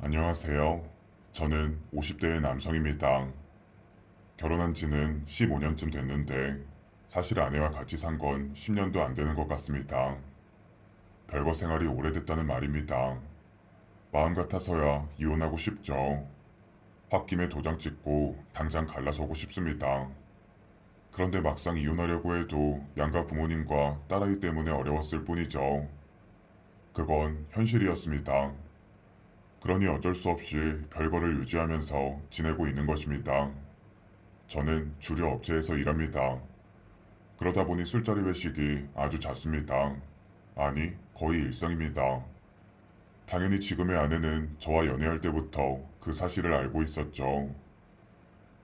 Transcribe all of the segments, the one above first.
안녕하세요. 저는 50대의 남성입니다. 결혼한 지는 15년쯤 됐는데 사실 아내와 같이 산 건 10년도 안 되는 것 같습니다. 별거 생활이 오래됐다는 말입니다. 마음 같아서야 이혼하고 싶죠. 홧김에 도장 찍고 당장 갈라서고 싶습니다. 그런데 막상 이혼하려고 해도 양가 부모님과 딸아이 때문에 어려웠을 뿐이죠. 그건 현실이었습니다. 그러니 어쩔 수 없이 별거를 유지하면서 지내고 있는 것입니다. 저는 주류 업체에서 일합니다. 그러다 보니 술자리 회식이 아주 잦습니다. 아니, 거의 일상입니다. 당연히 지금의 아내는 저와 연애할 때부터 그 사실을 알고 있었죠.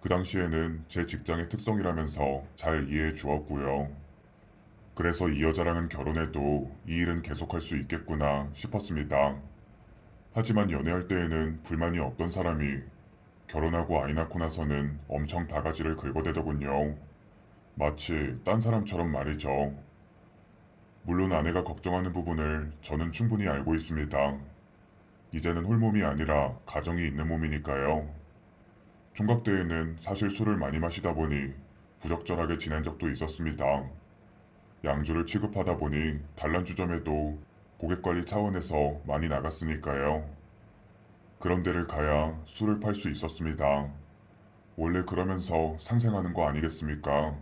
그 당시에는 제 직장의 특성이라면서 잘 이해해 주었고요. 그래서 이 여자랑은 결혼해도 이 일은 계속할 수 있겠구나 싶었습니다. 하지만 연애할 때에는 불만이 없던 사람이 결혼하고 아이 낳고 나서는 엄청 바가지를 긁어대더군요. 마치 딴 사람처럼 말이죠. 물론 아내가 걱정하는 부분을 저는 충분히 알고 있습니다. 이제는 홀몸이 아니라 가정이 있는 몸이니까요. 총각 때에는 사실 술을 많이 마시다 보니 부적절하게 지낸 적도 있었습니다. 양주를 취급하다 보니 단란주점에도 고객 관리 차원에서 많이 나갔으니까요. 그런 데를 가야 술을 팔 수 있었습니다. 원래 그러면서 상생하는 거 아니겠습니까?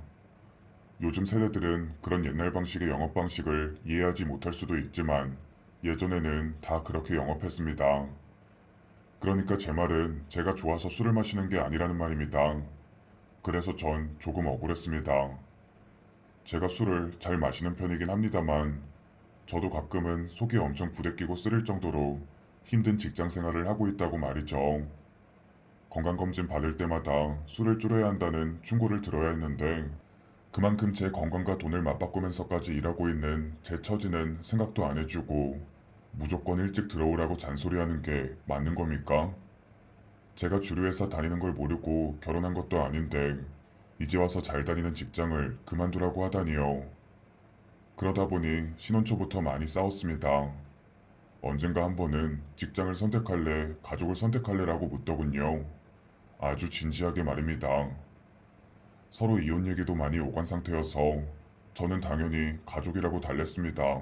요즘 세대들은 그런 옛날 방식의 영업 방식을 이해하지 못할 수도 있지만 예전에는 다 그렇게 영업했습니다. 그러니까 제 말은 제가 좋아서 술을 마시는 게 아니라는 말입니다. 그래서 전 조금 억울했습니다. 제가 술을 잘 마시는 편이긴 합니다만 저도 가끔은 속이 엄청 부대끼고 쓰릴 정도로 힘든 직장 생활을 하고 있다고 말이죠. 건강검진 받을 때마다 술을 줄여야 한다는 충고를 들어야 했는데 그만큼 제 건강과 돈을 맞바꾸면서까지 일하고 있는 제 처지는 생각도 안 해주고 무조건 일찍 들어오라고 잔소리하는 게 맞는 겁니까? 제가 주류회사 다니는 걸 모르고 결혼한 것도 아닌데 이제 와서 잘 다니는 직장을 그만두라고 하다니요. 그러다 보니 신혼 초부터 많이 싸웠습니다. 언젠가 한 번은 직장을 선택할래, 가족을 선택할래라고 묻더군요. 아주 진지하게 말입니다. 서로 이혼 얘기도 많이 오간 상태여서 저는 당연히 가족이라고 달랬습니다.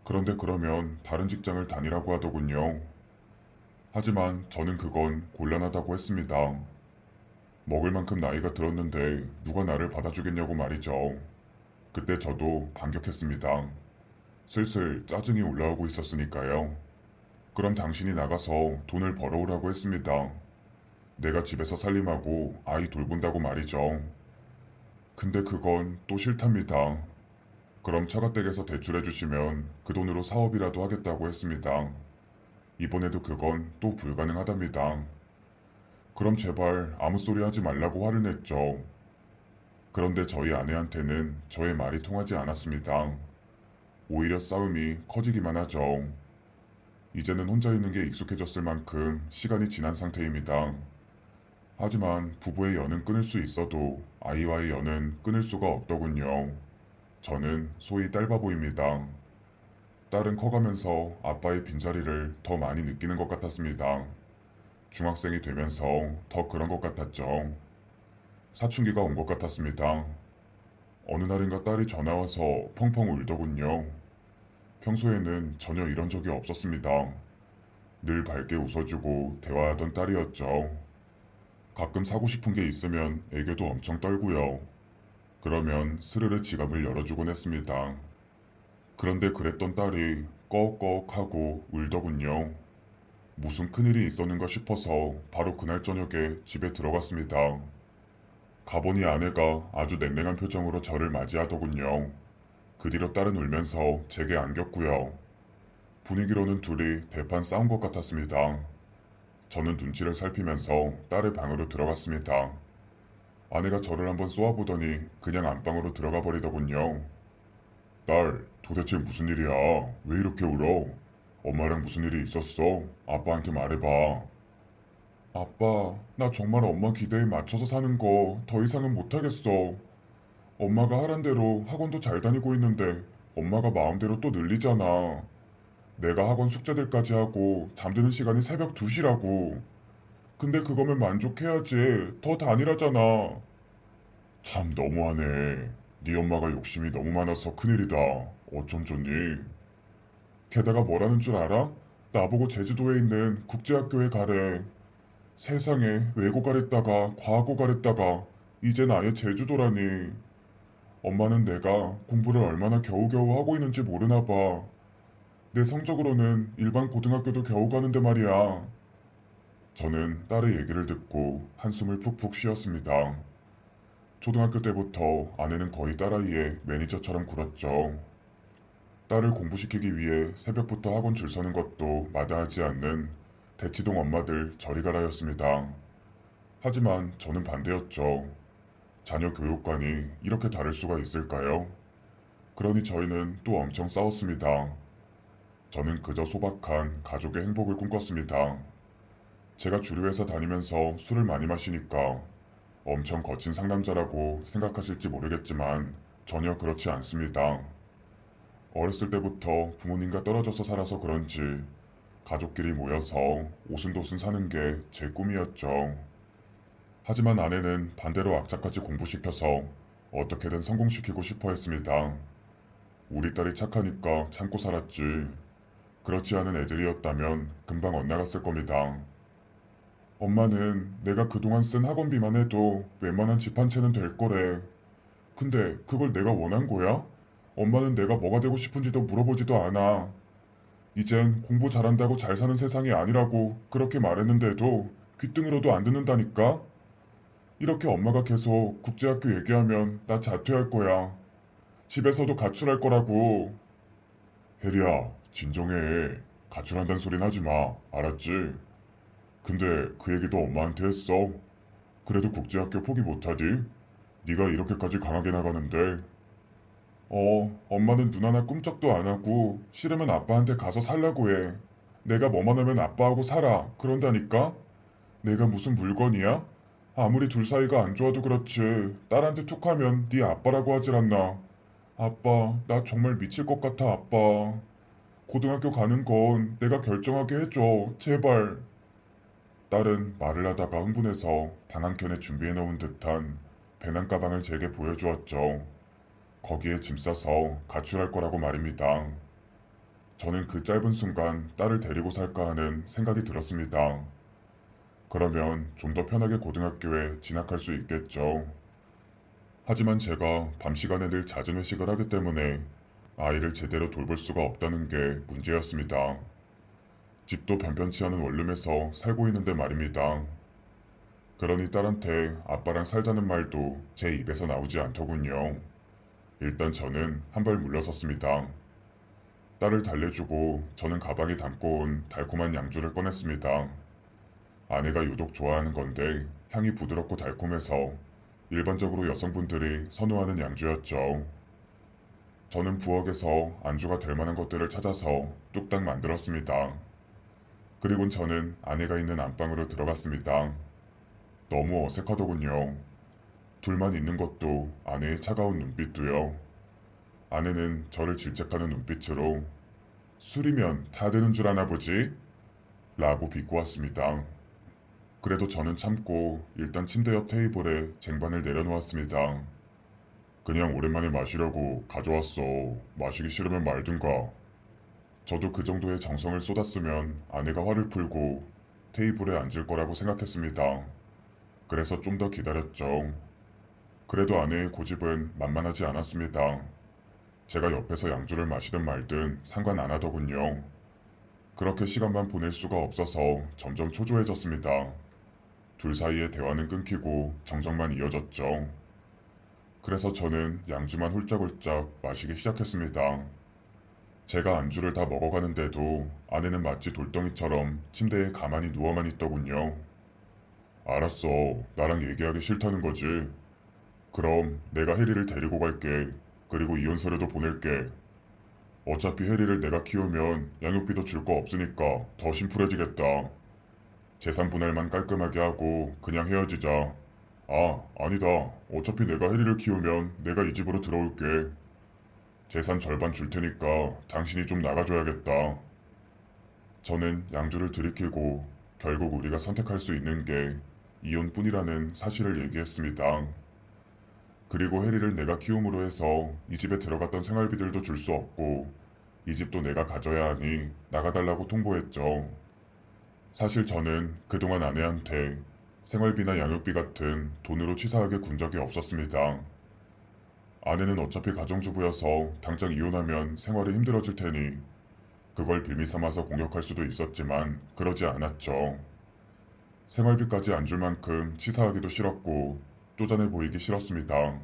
그런데 그러면 다른 직장을 다니라고 하더군요. 하지만 저는 그건 곤란하다고 했습니다. 먹을 만큼 나이가 들었는데 누가 나를 받아주겠냐고 말이죠. 그때 저도 반격했습니다. 슬슬 짜증이 올라오고 있었으니까요. 그럼 당신이 나가서 돈을 벌어오라고 했습니다. 내가 집에서 살림하고 아이 돌본다고 말이죠. 근데 그건 또 싫답니다. 그럼 처가댁에서 대출해주시면 그 돈으로 사업이라도 하겠다고 했습니다. 이번에도 그건 또 불가능하답니다. 그럼 제발 아무 소리 하지 말라고 화를 냈죠. 그런데 저희 아내한테는 저의 말이 통하지 않았습니다. 오히려 싸움이 커지기만 하죠. 이제는 혼자 있는 게 익숙해졌을 만큼 시간이 지난 상태입니다. 하지만 부부의 연은 끊을 수 있어도 아이와의 연은 끊을 수가 없더군요. 저는 소위 딸바보입니다. 딸은 커가면서 아빠의 빈자리를 더 많이 느끼는 것 같았습니다. 중학생이 되면서 더 그런 것 같았죠. 사춘기가 온 것 같았습니다. 어느 날인가 딸이 전화와서 펑펑 울더군요. 평소에는 전혀 이런 적이 없었습니다. 늘 밝게 웃어주고 대화하던 딸이었죠. 가끔 사고 싶은 게 있으면 애교도 엄청 떨고요. 그러면 스르르 지갑을 열어주곤 했습니다. 그런데 그랬던 딸이 꺼욱꺼욱하고 울더군요. 무슨 큰일이 있었는가 싶어서 바로 그날 저녁에 집에 들어갔습니다. 가보니 아내가 아주 냉랭한 표정으로 저를 맞이하더군요. 그 뒤로 딸은 울면서 제게 안겼고요. 분위기로는 둘이 대판 싸운 것 같았습니다. 저는 눈치를 살피면서 딸의 방으로 들어갔습니다. 아내가 저를 한번 쏘아보더니 그냥 안방으로 들어가 버리더군요. 딸, 도대체 무슨 일이야? 왜 이렇게 울어? 엄마랑 무슨 일이 있었어? 아빠한테 말해봐. 아빠, 나 정말 엄마 기대에 맞춰서 사는 거 더 이상은 못하겠어. 엄마가 하란 대로 학원도 잘 다니고 있는데 엄마가 마음대로 또 늘리잖아. 내가 학원 숙제들까지 하고 잠드는 시간이 새벽 2시라고. 근데 그거면 만족해야지. 더 다니라잖아. 참 너무하네. 네 엄마가 욕심이 너무 많아서 큰일이다. 어쩜 좋니? 게다가 뭐라는 줄 알아? 나보고 제주도에 있는 국제학교에 가래. 세상에 외고 가랬다가 과고 가랬다가 이젠 아예 제주도라니. 엄마는 내가 공부를 얼마나 겨우겨우 하고 있는지 모르나 봐. 내 성적으로는 일반 고등학교도 겨우 가는데 말이야. 저는 딸의 얘기를 듣고 한숨을 푹푹 쉬었습니다. 초등학교 때부터 아내는 거의 딸아이의 매니저처럼 굴었죠. 딸을 공부시키기 위해 새벽부터 학원 줄 서는 것도 마다하지 않는 대치동 엄마들 저리 가라였습니다. 하지만 저는 반대였죠. 자녀 교육관이 이렇게 다를 수가 있을까요? 그러니 저희는 또 엄청 싸웠습니다. 저는 그저 소박한 가족의 행복을 꿈꿨습니다. 제가 주류회사 다니면서 술을 많이 마시니까 엄청 거친 상남자라고 생각하실지 모르겠지만 전혀 그렇지 않습니다. 어렸을 때부터 부모님과 떨어져서 살아서 그런지 가족끼리 모여서 오순도순 사는 게 제 꿈이었죠. 하지만 아내는 반대로 악착같이 공부시켜서 어떻게든 성공시키고 싶어 했습니다. 우리 딸이 착하니까 참고 살았지. 그렇지 않은 애들이었다면 금방 엇나갔을 겁니다. 엄마는 내가 그동안 쓴 학원비만 해도 웬만한 집 한 채는 될 거래. 근데 그걸 내가 원한 거야? 엄마는 내가 뭐가 되고 싶은지도 물어보지도 않아. 이젠 공부 잘한다고 잘 사는 세상이 아니라고 그렇게 말했는데도 귀등으로도 안 듣는다니까? 이렇게 엄마가 계속 국제학교 얘기하면 나 자퇴할 거야. 집에서도 가출할 거라고. 혜리야, 진정해. 가출한다는 소린 하지 마. 알았지? 근데 그 얘기도 엄마한테 했어. 그래도 국제학교 포기 못하디? 네가 이렇게까지 강하게 나가는데. 엄마는 눈 하나 꿈쩍도 안 하고 싫으면 아빠한테 가서 살라고 해. 내가 뭐만 하면 아빠하고 살아. 그런다니까? 내가 무슨 물건이야? 아무리 둘 사이가 안 좋아도 그렇지. 딸한테 툭 하면 네 아빠라고 하질 않나. 아빠, 나 정말 미칠 것 같아, 아빠. 고등학교 가는 건 내가 결정하게 해줘. 제발. 딸은 말을 하다가 흥분해서 방 한켠에 준비해놓은 듯한 배낭 가방을 제게 보여주었죠. 거기에 짐 싸서 가출할 거라고 말입니다. 저는 그 짧은 순간 딸을 데리고 살까 하는 생각이 들었습니다. 그러면 좀 더 편하게 고등학교에 진학할 수 있겠죠. 하지만 제가 밤 시간에 늘 잦은 회식을 하기 때문에 아이를 제대로 돌볼 수가 없다는 게 문제였습니다. 집도 변변치 않은 원룸에서 살고 있는데 말입니다. 그러니 딸한테 아빠랑 살자는 말도 제 입에서 나오지 않더군요. 일단 저는 한 발 물러섰습니다. 딸을 달래주고 저는 가방에 담고 온 달콤한 양주를 꺼냈습니다. 아내가 유독 좋아하는 건데 향이 부드럽고 달콤해서 일반적으로 여성분들이 선호하는 양주였죠. 저는 부엌에서 안주가 될 만한 것들을 찾아서 뚝딱 만들었습니다. 그리곤 저는 아내가 있는 안방으로 들어갔습니다. 너무 어색하더군요. 둘만 있는 것도 아내의 차가운 눈빛도요. 아내는 저를 질책하는 눈빛으로 술이면 다 되는 줄 아나 보지? 라고 비꼬았습니다. 그래도 저는 참고 일단 침대 옆 테이블에 쟁반을 내려놓았습니다. 그냥 오랜만에 마시려고 가져왔어. 마시기 싫으면 말든가. 저도 그 정도의 정성을 쏟았으면 아내가 화를 풀고 테이블에 앉을 거라고 생각했습니다. 그래서 좀 더 기다렸죠. 그래도 아내의 고집은 만만하지 않았습니다. 제가 옆에서 양주를 마시든 말든 상관 안 하더군요. 그렇게 시간만 보낼 수가 없어서 점점 초조해졌습니다. 둘 사이의 대화는 끊기고 정적만 이어졌죠. 그래서 저는 양주만 홀짝홀짝 마시기 시작했습니다. 제가 안주를 다 먹어가는데도 아내는 마치 돌덩이처럼 침대에 가만히 누워만 있더군요. 알았어. 나랑 얘기하기 싫다는 거지. 그럼 내가 혜리를 데리고 갈게. 그리고 이혼서류도 보낼게. 어차피 혜리를 내가 키우면 양육비도 줄 거 없으니까 더 심플해지겠다. 재산 분할만 깔끔하게 하고 그냥 헤어지자. 아, 아니다. 어차피 내가 혜리를 키우면 내가 이 집으로 들어올게. 재산 절반 줄 테니까 당신이 좀 나가줘야겠다. 저는 양주를 들이키고 결국 우리가 선택할 수 있는 게 이혼뿐이라는 사실을 얘기했습니다. 그리고 해리를 내가 키움으로 해서 이 집에 들어갔던 생활비들도 줄 수 없고 이 집도 내가 가져야 하니 나가달라고 통보했죠. 사실 저는 그동안 아내한테 생활비나 양육비 같은 돈으로 치사하게 군 적이 없었습니다. 아내는 어차피 가정주부여서 당장 이혼하면 생활이 힘들어질 테니 그걸 빌미 삼아서 공격할 수도 있었지만 그러지 않았죠. 생활비까지 안 줄 만큼 치사하기도 싫었고 쪼잔해 보이기 싫었습니다.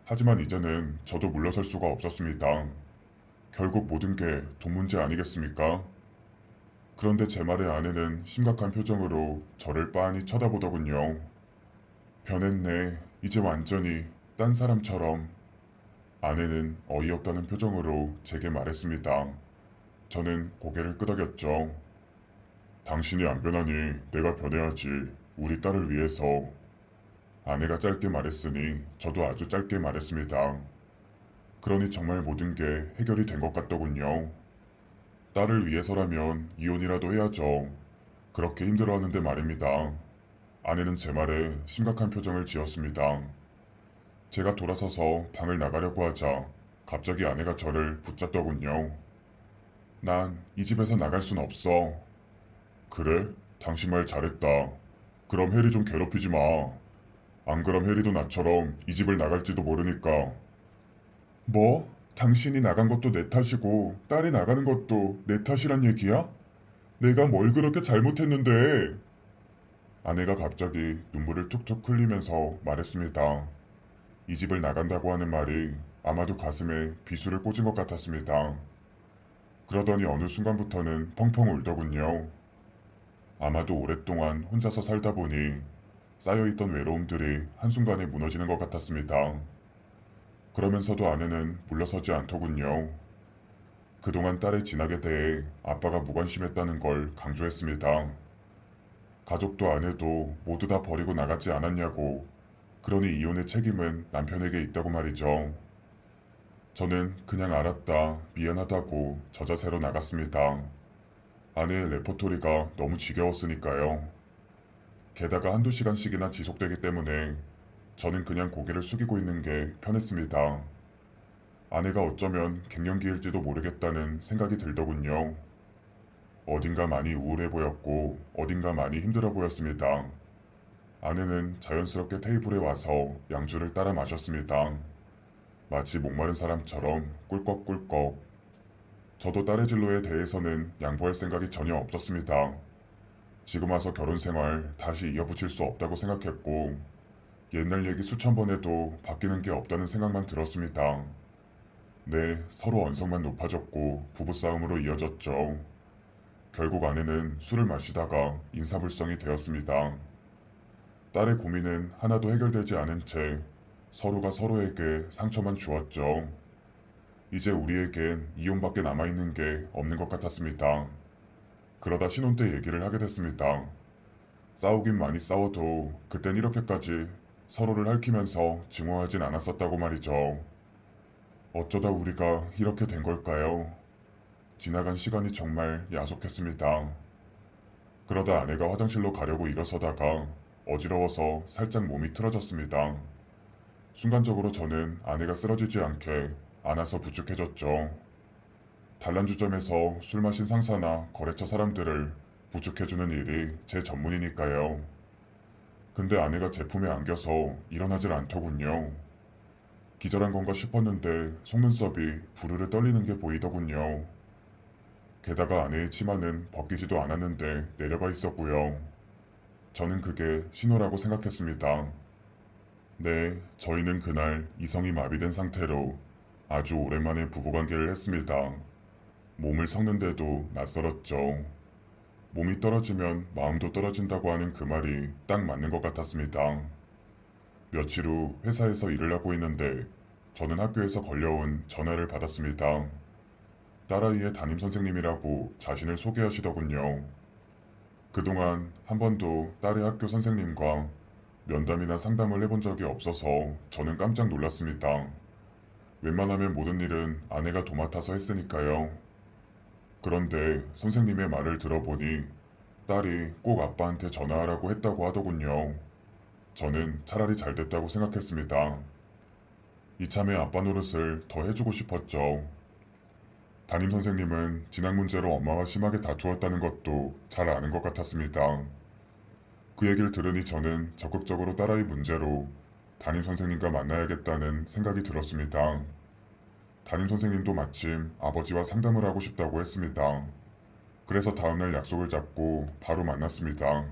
하지만 이제는 저도 물러설 수가 없었습니다. 결국 모든 게 돈 문제 아니겠습니까? 그런데 제 말에 아내는 심각한 표정으로 저를 빤히 쳐다보더군요. 변했네. 이제 완전히 딴 사람처럼. 아내는 어이없다는 표정으로 제게 말했습니다. 저는 고개를 끄덕였죠. 당신이 안 변하니 내가 변해야지. 우리 딸을 위해서. 아내가 짧게 말했으니 저도 아주 짧게 말했습니다. 그러니 정말 모든 게 해결이 된 것 같더군요. 딸을 위해서라면 이혼이라도 해야죠. 그렇게 힘들어하는데 말입니다. 아내는 제 말에 심각한 표정을 지었습니다. 제가 돌아서서 방을 나가려고 하자 갑자기 아내가 저를 붙잡더군요. 난 이 집에서 나갈 순 없어. 그래? 당신 말 잘했다. 그럼 해리 좀 괴롭히지 마. 안 그럼 해리도 나처럼 이 집을 나갈지도 모르니까. 뭐? 당신이 나간 것도 내 탓이고 딸이 나가는 것도 내 탓이란 얘기야? 내가 뭘 그렇게 잘못했는데? 아내가 갑자기 눈물을 툭툭 흘리면서 말했습니다. 이 집을 나간다고 하는 말이 아마도 가슴에 비수를 꽂은 것 같았습니다. 그러더니 어느 순간부터는 펑펑 울더군요. 아마도 오랫동안 혼자서 살다 보니 쌓여있던 외로움들이 한순간에 무너지는 것 같았습니다. 그러면서도 아내는 물러서지 않더군요. 그동안 딸의 진학에 대해 아빠가 무관심했다는 걸 강조했습니다. 가족도 아내도 모두 다 버리고 나갔지 않았냐고, 그러니 이혼의 책임은 남편에게 있다고 말이죠. 저는 그냥 알았다, 미안하다고 저자세로 나갔습니다. 아내의 레퍼토리가 너무 지겨웠으니까요. 게다가 한두 시간씩이나 지속되기 때문에 저는 그냥 고개를 숙이고 있는 게 편했습니다. 아내가 어쩌면 갱년기일지도 모르겠다는 생각이 들더군요. 어딘가 많이 우울해 보였고 어딘가 많이 힘들어 보였습니다. 아내는 자연스럽게 테이블에 와서 양주를 따라 마셨습니다. 마치 목마른 사람처럼 꿀꺽꿀꺽. 저도 딸의 진로에 대해서는 양보할 생각이 전혀 없었습니다. 지금 와서 결혼 생활 다시 이어붙일 수 없다고 생각했고 옛날 얘기 수천 번 해도 바뀌는 게 없다는 생각만 들었습니다. 네, 서로 언성만 높아졌고 부부싸움으로 이어졌죠. 결국 아내는 술을 마시다가 인사불성이 되었습니다. 딸의 고민은 하나도 해결되지 않은 채 서로가 서로에게 상처만 주었죠. 이제 우리에겐 이혼밖에 남아있는 게 없는 것 같았습니다. 그러다 신혼 때 얘기를 하게 됐습니다. 싸우긴 많이 싸워도 그땐 이렇게까지 서로를 핥히면서 증오하진 않았었다고 말이죠. 어쩌다 우리가 이렇게 된 걸까요? 지나간 시간이 정말 야속했습니다. 그러다 아내가 화장실로 가려고 일어서다가 어지러워서 살짝 몸이 틀어졌습니다. 순간적으로 저는 아내가 쓰러지지 않게 안아서 부축해줬죠. 단란주점에서 술 마신 상사나 거래처 사람들을 부축해주는 일이 제 전문이니까요. 근데 아내가 제품에 안겨서 일어나질 않더군요. 기절한 건가 싶었는데 속눈썹이 부르르 떨리는 게 보이더군요. 게다가 아내의 치마는 벗기지도 않았는데 내려가 있었고요. 저는 그게 신호라고 생각했습니다. 네, 저희는 그날 이성이 마비된 상태로 아주 오랜만에 부부관계를 했습니다. 몸을 섞는데도 낯설었죠. 몸이 떨어지면 마음도 떨어진다고 하는 그 말이 딱 맞는 것 같았습니다. 며칠 후 회사에서 일을 하고 있는데 저는 학교에서 걸려온 전화를 받았습니다. 딸아이의 담임선생님이라고 자신을 소개하시더군요. 그동안 한 번도 딸의 학교 선생님과 면담이나 상담을 해본 적이 없어서 저는 깜짝 놀랐습니다. 웬만하면 모든 일은 아내가 도맡아서 했으니까요. 그런데 선생님의 말을 들어보니 딸이 꼭 아빠한테 전화하라고 했다고 하더군요. 저는 차라리 잘 됐다고 생각했습니다. 이참에 아빠 노릇을 더 해주고 싶었죠. 담임 선생님은 진학 문제로 엄마와 심하게 다투었다는 것도 잘 아는 것 같았습니다. 그 얘기를 들으니 저는 적극적으로 딸아이 문제로 담임 선생님과 만나야겠다는 생각이 들었습니다. 담임 선생님도 마침 아버지와 상담을 하고 싶다고 했습니다. 그래서 다음날 약속을 잡고 바로 만났습니다.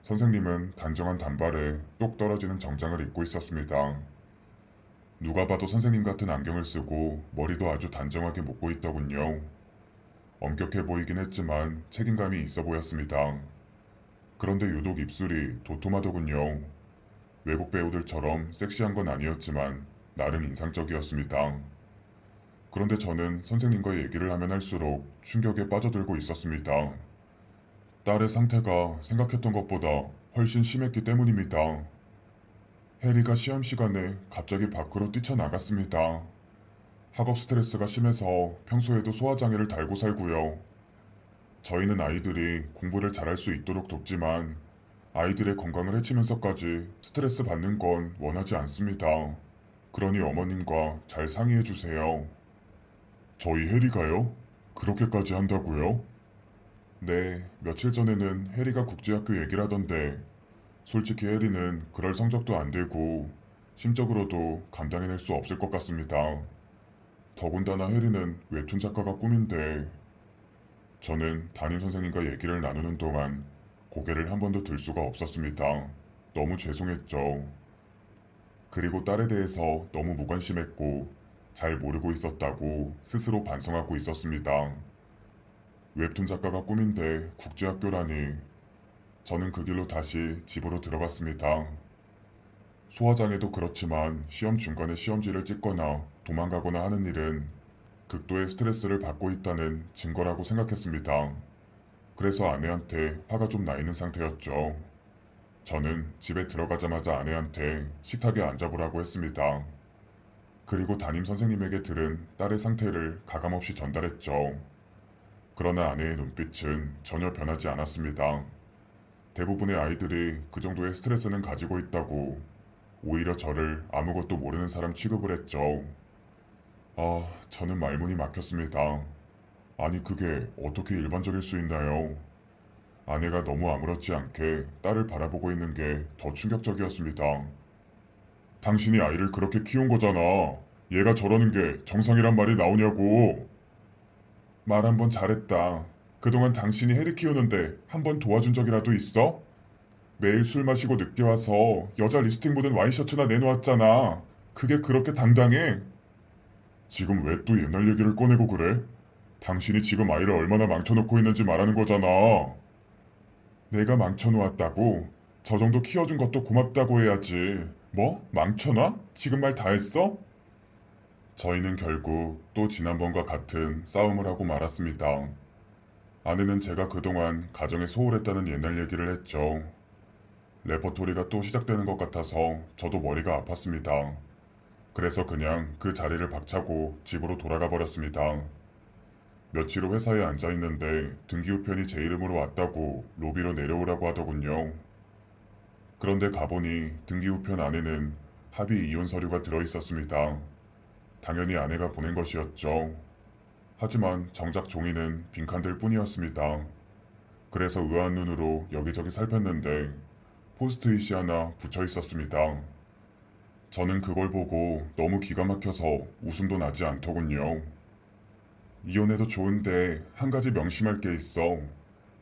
선생님은 단정한 단발에 똑 떨어지는 정장을 입고 있었습니다. 누가 봐도 선생님 같은 안경을 쓰고 머리도 아주 단정하게 묶고 있더군요. 엄격해 보이긴 했지만 책임감이 있어 보였습니다. 그런데 유독 입술이 도톰하더군요. 외국 배우들처럼 섹시한 건 아니었지만 나름 인상적이었습니다. 그런데 저는 선생님과 얘기를 하면 할수록 충격에 빠져들고 있었습니다. 딸의 상태가 생각했던 것보다 훨씬 심했기 때문입니다. 해리가 시험 시간에 갑자기 밖으로 뛰쳐나갔습니다. 학업 스트레스가 심해서 평소에도 소화장애를 달고 살고요. 저희는 아이들이 공부를 잘할 수 있도록 돕지만 아이들의 건강을 해치면서까지 스트레스 받는 건 원하지 않습니다. 그러니 어머님과 잘 상의해 주세요. 저희 해리가요? 그렇게까지 한다고요? 네, 며칠 전에는 해리가 국제학교 얘기를 하던데 솔직히 해리는 그럴 성적도 안 되고 심적으로도 감당해낼 수 없을 것 같습니다. 더군다나 해리는 웹툰 작가가 꿈인데 저는 담임 선생님과 얘기를 나누는 동안 고개를 한 번도 들 수가 없었습니다. 너무 죄송했죠. 그리고 딸에 대해서 너무 무관심했고 잘 모르고 있었다고 스스로 반성하고 있었습니다. 웹툰 작가가 꿈인데 국제학교라니. 저는 그 길로 다시 집으로 들어갔습니다. 소화장애도 그렇지만 시험 중간에 시험지를 찍거나 도망가거나 하는 일은 극도의 스트레스를 받고 있다는 증거라고 생각했습니다. 그래서 아내한테 화가 좀 나 있는 상태였죠. 저는 집에 들어가자마자 아내한테 식탁에 앉아보라고 했습니다. 그리고 담임 선생님에게 들은 딸의 상태를 가감없이 전달했죠. 그러나 아내의 눈빛은 전혀 변하지 않았습니다. 대부분의 아이들이 그 정도의 스트레스는 가지고 있다고 오히려 저를 아무것도 모르는 사람 취급을 했죠. 저는 말문이 막혔습니다. 아니 그게 어떻게 일반적일 수 있나요? 아내가 너무 아무렇지 않게 딸을 바라보고 있는 게 더 충격적이었습니다. 당신이 아이를 그렇게 키운 거잖아. 얘가 저러는 게 정상이란 말이 나오냐고. 말 한 번 잘했다. 그동안 당신이 해리 키우는데 한 번 도와준 적이라도 있어? 매일 술 마시고 늦게 와서 여자 립스틱 묻은 와이셔츠나 내놓았잖아. 그게 그렇게 당당해? 지금 왜 또 옛날 얘기를 꺼내고 그래? 당신이 지금 아이를 얼마나 망쳐놓고 있는지 말하는 거잖아. 내가 망쳐놓았다고? 저 정도 키워준 것도 고맙다고 해야지. 뭐? 망쳐놔? 지금 말 다 했어? 저희는 결국 또 지난번과 같은 싸움을 하고 말았습니다. 아내는 제가 그동안 가정에 소홀했다는 옛날 얘기를 했죠. 레퍼토리가 또 시작되는 것 같아서 저도 머리가 아팠습니다. 그래서 그냥 그 자리를 박차고 집으로 돌아가 버렸습니다. 며칠 후 회사에 앉아있는데 등기우편이 제 이름으로 왔다고 로비로 내려오라고 하더군요. 그런데 가보니 등기우편 안에는 합의 이혼 서류가 들어있었습니다. 당연히 아내가 보낸 것이었죠. 하지만 정작 종이는 빈칸들 뿐이었습니다. 그래서 의아한 눈으로 여기저기 살폈는데 포스트잇이 하나 붙여 있었습니다. 저는 그걸 보고 너무 기가 막혀서 웃음도 나지 않더군요. 이혼해도 좋은데 한 가지 명심할 게 있어.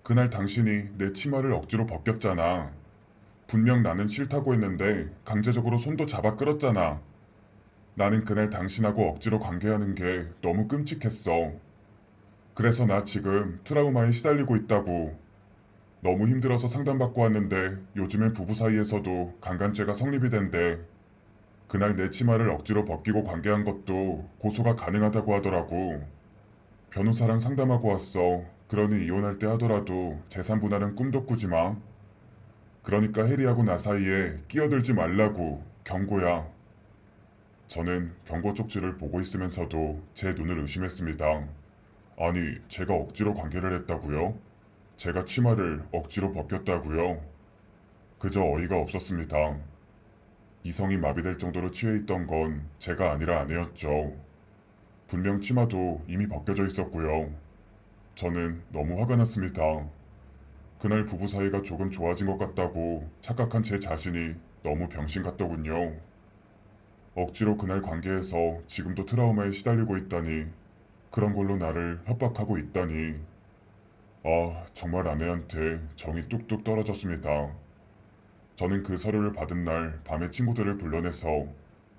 그날 당신이 내 치마를 억지로 벗겼잖아. 분명 나는 싫다고 했는데 강제적으로 손도 잡아 끌었잖아. 나는 그날 당신하고 억지로 관계하는 게 너무 끔찍했어. 그래서 나 지금 트라우마에 시달리고 있다고. 너무 힘들어서 상담받고 왔는데 요즘엔 부부 사이에서도 강간죄가 성립이 된대. 그날 내 치마를 억지로 벗기고 관계한 것도 고소가 가능하다고 하더라고. 변호사랑 상담하고 왔어. 그러니 이혼할 때 하더라도 재산 분할은 꿈도 꾸지 마. 그러니까 해리하고 나 사이에 끼어들지 말라고 경고야. 저는 경고 쪽지를 보고 있으면서도 제 눈을 의심했습니다. 아니, 제가 억지로 관계를 했다고요? 제가 치마를 억지로 벗겼다고요? 그저 어이가 없었습니다. 이성이 마비될 정도로 취해 있던 건 제가 아니라 아내였죠. 분명 치마도 이미 벗겨져 있었고요. 저는 너무 화가 났습니다. 그날 부부 사이가 조금 좋아진 것 같다고 착각한 제 자신이 너무 병신 같더군요. 억지로 그날 관계에서 지금도 트라우마에 시달리고 있다니, 그런 걸로 나를 협박하고 있다니. 아, 정말 아내한테 정이 뚝뚝 떨어졌습니다. 저는 그 서류를 받은 날 밤에 친구들을 불러내서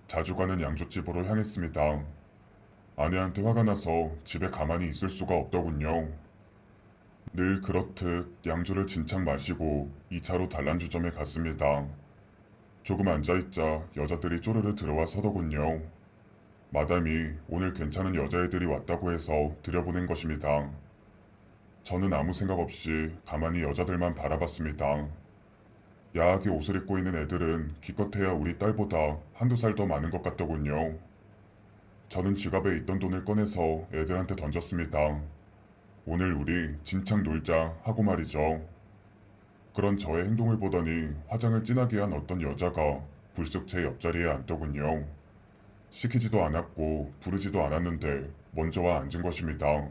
자주 가는 양조집으로 향했습니다. 아내한테 화가 나서 집에 가만히 있을 수가 없더군요. 늘 그렇듯 양주를 진창 마시고 2차로 단란주점에 갔습니다. 조금 앉아있자 여자들이 쪼르르 들어와 서더군요. 마담이 오늘 괜찮은 여자애들이 왔다고 해서 들여보낸 것입니다. 저는 아무 생각 없이 가만히 여자들만 바라봤습니다. 야하게 옷을 입고 있는 애들은 기껏해야 우리 딸보다 한두 살 더 많은 것 같더군요. 저는 지갑에 있던 돈을 꺼내서 애들한테 던졌습니다. 오늘 우리 진창 놀자 하고 말이죠. 그런 저의 행동을 보더니 화장을 진하게 한 어떤 여자가 불쑥 제 옆자리에 앉더군요. 시키지도 않았고 부르지도 않았는데 먼저 와 앉은 것입니다.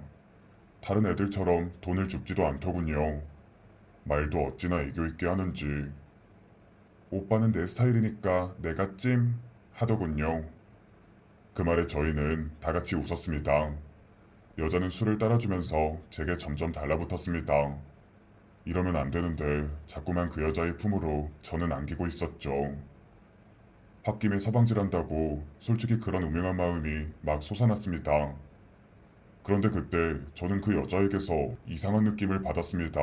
다른 애들처럼 돈을 줍지도 않더군요. 말도 어찌나 애교 있게 하는지. 오빠는 내 스타일이니까 내가 찜 하더군요. 그 말에 저희는 다 같이 웃었습니다. 여자는 술을 따라주면서 제게 점점 달라붙었습니다. 이러면 안 되는데 자꾸만 그 여자의 품으로 저는 안기고 있었죠. 홧김에 서방질한다고 솔직히 그런 우명한 마음이 막 솟아났습니다. 그런데 그때 저는 그 여자에게서 이상한 느낌을 받았습니다.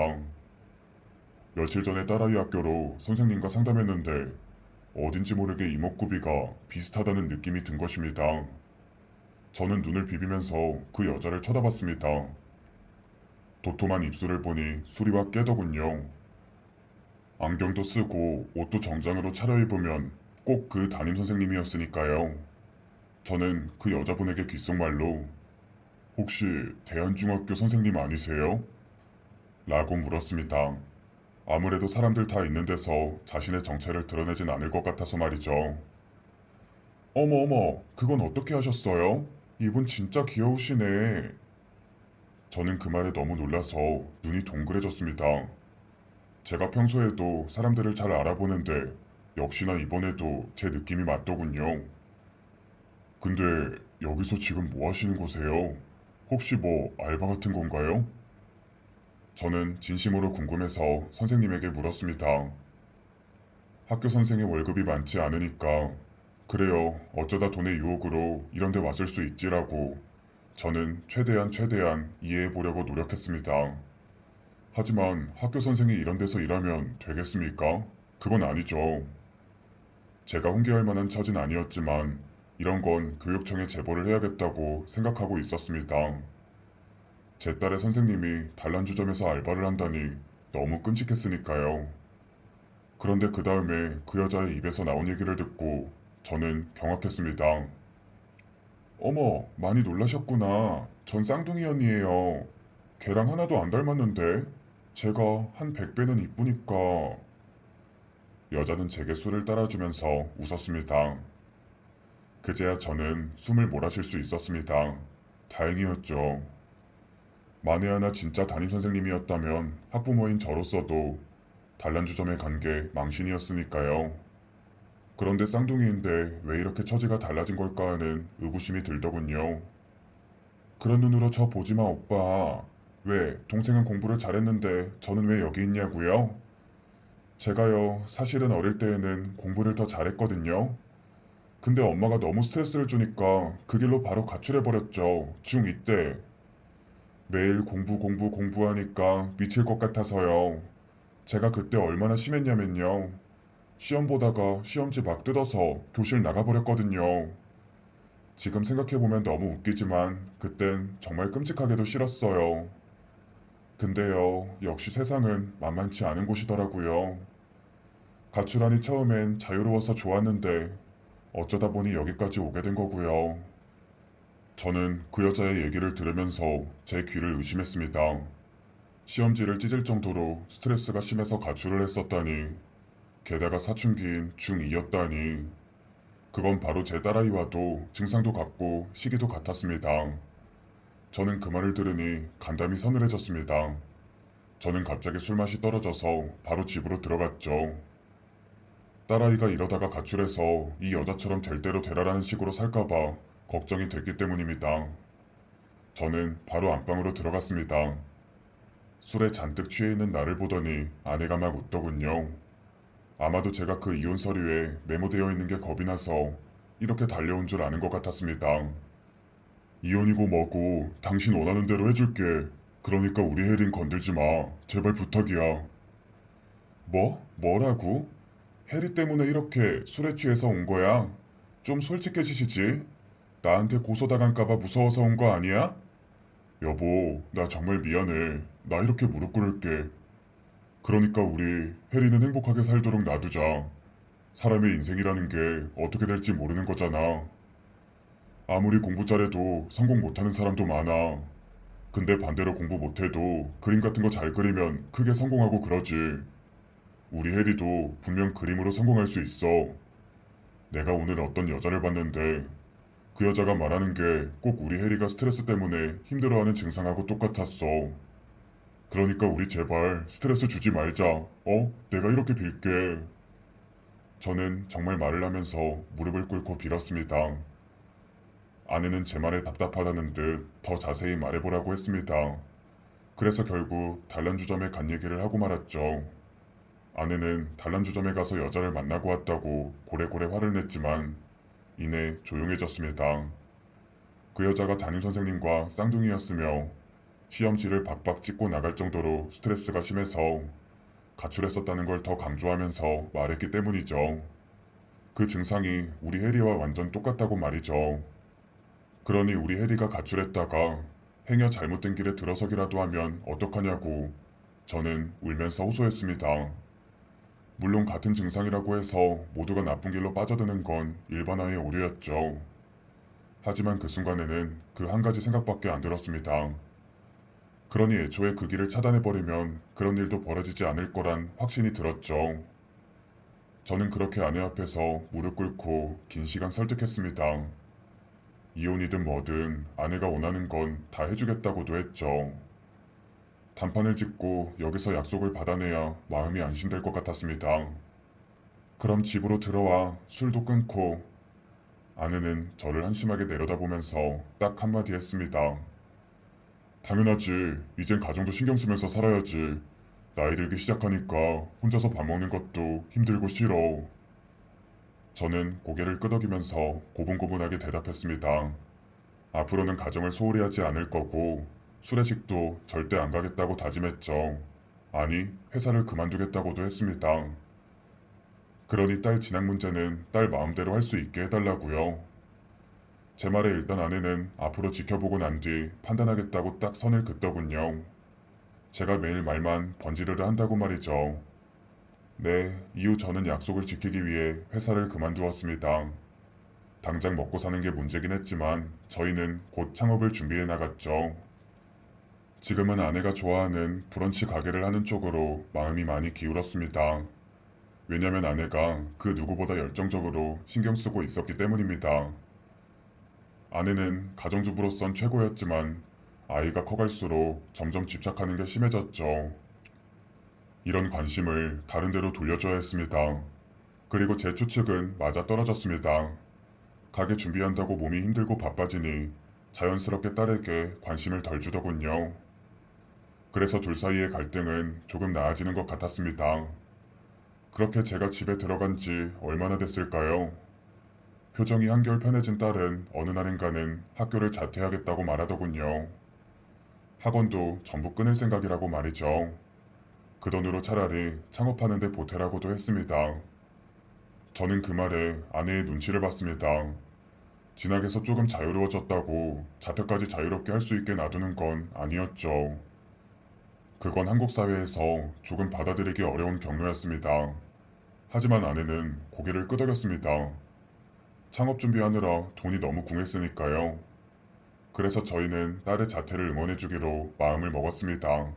며칠 전에 딸아이 학교로 선생님과 상담했는데 어딘지 모르게 이목구비가 비슷하다는 느낌이 든 것입니다. 저는 눈을 비비면서 그 여자를 쳐다봤습니다. 도톰한 입술을 보니 수리와 깨더군요. 안경도 쓰고 옷도 정장으로 차려입으면 꼭 그 담임 선생님이었으니까요. 저는 그 여자분에게 귓속말로 혹시 대한중학교 선생님 아니세요? 라고 물었습니다. 아무래도 사람들 다 있는 데서 자신의 정체를 드러내진 않을 것 같아서 말이죠. 어머 어머, 그건 어떻게 하셨어요? 이분 진짜 귀여우시네. 저는 그 말에 너무 놀라서 눈이 동그래졌습니다. 제가 평소에도 사람들을 잘 알아보는데 역시나 이번에도 제 느낌이 맞더군요. 근데 여기서 지금 뭐 하시는 거세요? 혹시 뭐 알바 같은 건가요? 저는 진심으로 궁금해서 선생님에게 물었습니다. 학교 선생의 월급이 많지 않으니까 그래요. 어쩌다 돈의 유혹으로 이런 데 왔을 수 있지라고 저는 최대한 이해해 보려고 노력했습니다. 하지만 학교 선생이 이런 데서 일하면 되겠습니까? 그건 아니죠. 제가 훈계할 만한 처진 아니었지만 이런 건 교육청에 제보를 해야겠다고 생각하고 있었습니다. 제 딸의 선생님이 단란주점에서 알바를 한다니 너무 끔찍했으니까요. 그런데 그 다음에 그 여자의 입에서 나온 얘기를 듣고 저는 경악했습니다. 어머, 많이 놀라셨구나. 전 쌍둥이 언니예요. 걔랑 하나도 안 닮았는데 제가 한 100배는 이쁘니까. 여자는 제게 술을 따라주면서 웃었습니다. 그제야 저는 숨을 몰아쉴 수 있었습니다. 다행이었죠. 만에 하나 진짜 담임선생님이었다면 학부모인 저로서도 단란주점에 간 게 망신이었으니까요. 그런데 쌍둥이인데 왜 이렇게 처지가 달라진 걸까 하는 의구심이 들더군요. 그런 눈으로 저 보지 마, 오빠. 왜, 동생은 공부를 잘했는데 저는 왜 여기 있냐고요? 제가요, 사실은 어릴 때에는 공부를 더 잘했거든요. 근데 엄마가 너무 스트레스를 주니까 그 길로 바로 가출해버렸죠. 중2 때. 매일 공부하니까 미칠 것 같아서요. 제가 그때 얼마나 심했냐면요. 시험 보다가 시험지 막 뜯어서 교실 나가버렸거든요. 지금 생각해보면 너무 웃기지만 그땐 정말 끔찍하게도 싫었어요. 근데요, 역시 세상은 만만치 않은 곳이더라고요. 가출하니 처음엔 자유로워서 좋았는데 어쩌다 보니 여기까지 오게 된 거고요. 저는 그 여자의 얘기를 들으면서 제 귀를 의심했습니다. 시험지를 찢을 정도로 스트레스가 심해서 가출을 했었다니, 게다가 사춘기인 중2였다니, 그건 바로 제 딸아이와도 증상도 같고 시기도 같았습니다. 저는 그 말을 들으니 간담이 서늘해졌습니다. 저는 갑자기 술맛이 떨어져서 바로 집으로 들어갔죠. 딸아이가 이러다가 가출해서 이 여자처럼 될 대로 되라라는 식으로 살까봐 걱정이 됐기 때문입니다. 저는 바로 안방으로 들어갔습니다. 술에 잔뜩 취해 있는 나를 보더니 아내가 막 웃더군요. 아마도 제가 그 이혼 서류에 메모되어 있는 게 겁이 나서 이렇게 달려온 줄 아는 것 같았습니다. 이혼이고 뭐고 당신 원하는 대로 해줄게. 그러니까 우리 혜린 건들지 마. 제발 부탁이야. 뭐? 뭐라고? 혜리 때문에 이렇게 술에 취해서 온 거야? 좀 솔직해지시지? 나한테 고소당할까봐 무서워서 온 거 아니야? 여보, 나 정말 미안해. 나 이렇게 무릎 꿇을게. 그러니까 우리 혜리는 행복하게 살도록 놔두자. 사람의 인생이라는 게 어떻게 될지 모르는 거잖아. 아무리 공부 잘해도 성공 못하는 사람도 많아. 근데 반대로 공부 못해도 그림 같은 거 잘 그리면 크게 성공하고 그러지. 우리 혜리도 분명 그림으로 성공할 수 있어. 내가 오늘 어떤 여자를 봤는데 그 여자가 말하는 게 꼭 우리 혜리가 스트레스 때문에 힘들어하는 증상하고 똑같았어. 그러니까 우리 제발 스트레스 주지 말자. 내가 이렇게 빌게. 저는 정말 말을 하면서 무릎을 꿇고 빌었습니다. 아내는 제 말에 답답하다는 듯 더 자세히 말해보라고 했습니다. 그래서 결국 단란주점에 간 얘기를 하고 말았죠. 아내는 단란주점에 가서 여자를 만나고 왔다고 고래고래 화를 냈지만 이내 조용해졌습니다. 그 여자가 담임선생님과 쌍둥이였으며 시험지를 박박 찍고 나갈 정도로 스트레스가 심해서 가출했었다는 걸 더 강조하면서 말했기 때문이죠. 그 증상이 우리 혜리와 완전 똑같다고 말이죠. 그러니 우리 혜리가 가출했다가 행여 잘못된 길에 들어서기라도 하면 어떡하냐고 저는 울면서 호소했습니다. 물론 같은 증상이라고 해서 모두가 나쁜 길로 빠져드는 건 일반화의 오류였죠. 하지만 그 순간에는 그 한 가지 생각밖에 안 들었습니다. 그러니 애초에 그 길을 차단해버리면 그런 일도 벌어지지 않을 거란 확신이 들었죠. 저는 그렇게 아내 앞에서 무릎 꿇고 긴 시간 설득했습니다. 이혼이든 뭐든 아내가 원하는 건 다 해주겠다고도 했죠. 단판을 짓고 여기서 약속을 받아내야 마음이 안심될 것 같았습니다. 그럼 집으로 들어와 술도 끊고. 아내는 저를 한심하게 내려다보면서 딱 한마디 했습니다. 당연하지. 이젠 가정도 신경 쓰면서 살아야지. 나이 들기 시작하니까 혼자서 밥 먹는 것도 힘들고 싫어. 저는 고개를 끄덕이면서 고분고분하게 대답했습니다. 앞으로는 가정을 소홀히 하지 않을 거고 술회식도 절대 안 가겠다고 다짐했죠. 아니, 회사를 그만두겠다고도 했습니다. 그러니 딸 진학 문제는 딸 마음대로 할 수 있게 해달라고요. 제 말에 일단 아내는 앞으로 지켜보고 난 뒤 판단하겠다고 딱 선을 긋더군요. 제가 매일 말만 번지르르 한다고 말이죠. 네, 이후 저는 약속을 지키기 위해 회사를 그만두었습니다. 당장 먹고 사는 게 문제긴 했지만 저희는 곧 창업을 준비해 나갔죠. 지금은 아내가 좋아하는 브런치 가게를 하는 쪽으로 마음이 많이 기울었습니다. 왜냐면 아내가 그 누구보다 열정적으로 신경 쓰고 있었기 때문입니다. 아내는 가정주부로선 최고였지만 아이가 커갈수록 점점 집착하는 게 심해졌죠. 이런 관심을 다른 데로 돌려줘야 했습니다. 그리고 제 추측은 맞아 떨어졌습니다. 가게 준비한다고 몸이 힘들고 바빠지니 자연스럽게 딸에게 관심을 덜 주더군요. 그래서 둘 사이의 갈등은 조금 나아지는 것 같았습니다. 그렇게 제가 집에 들어간 지 얼마나 됐을까요? 표정이 한결 편해진 딸은 어느 날인가는 학교를 자퇴하겠다고 말하더군요. 학원도 전부 끊을 생각이라고 말이죠. 그 돈으로 차라리 창업하는 데 보태라고도 했습니다. 저는 그 말에 아내의 눈치를 봤습니다. 진학에서 조금 자유로워졌다고 자퇴까지 자유롭게 할 수 있게 놔두는 건 아니었죠. 그건 한국 사회에서 조금 받아들이기 어려운 경로였습니다. 하지만 아내는 고개를 끄덕였습니다. 창업 준비하느라 돈이 너무 궁했으니까요. 그래서 저희는 딸의 자퇴를 응원해주기로 마음을 먹었습니다.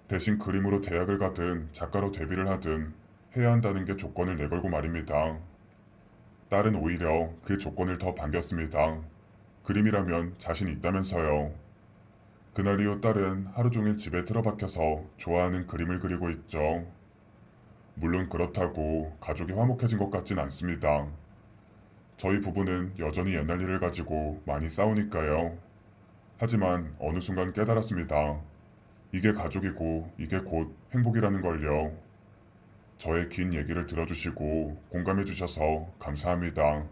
대신 그림으로 대학을 가든 작가로 데뷔를 하든 해야 한다는 게 조건을 내걸고 말입니다. 딸은 오히려 그 조건을 더 반겼습니다. 그림이라면 자신 있다면서요. 그날 이후 딸은 하루 종일 집에 틀어박혀서 좋아하는 그림을 그리고 있죠. 물론 그렇다고 가족이 화목해진 것 같진 않습니다. 저희 부부는 여전히 옛날 일을 가지고 많이 싸우니까요. 하지만 어느 순간 깨달았습니다. 이게 가족이고 이게 곧 행복이라는 걸요. 저의 긴 얘기를 들어주시고 공감해주셔서 감사합니다.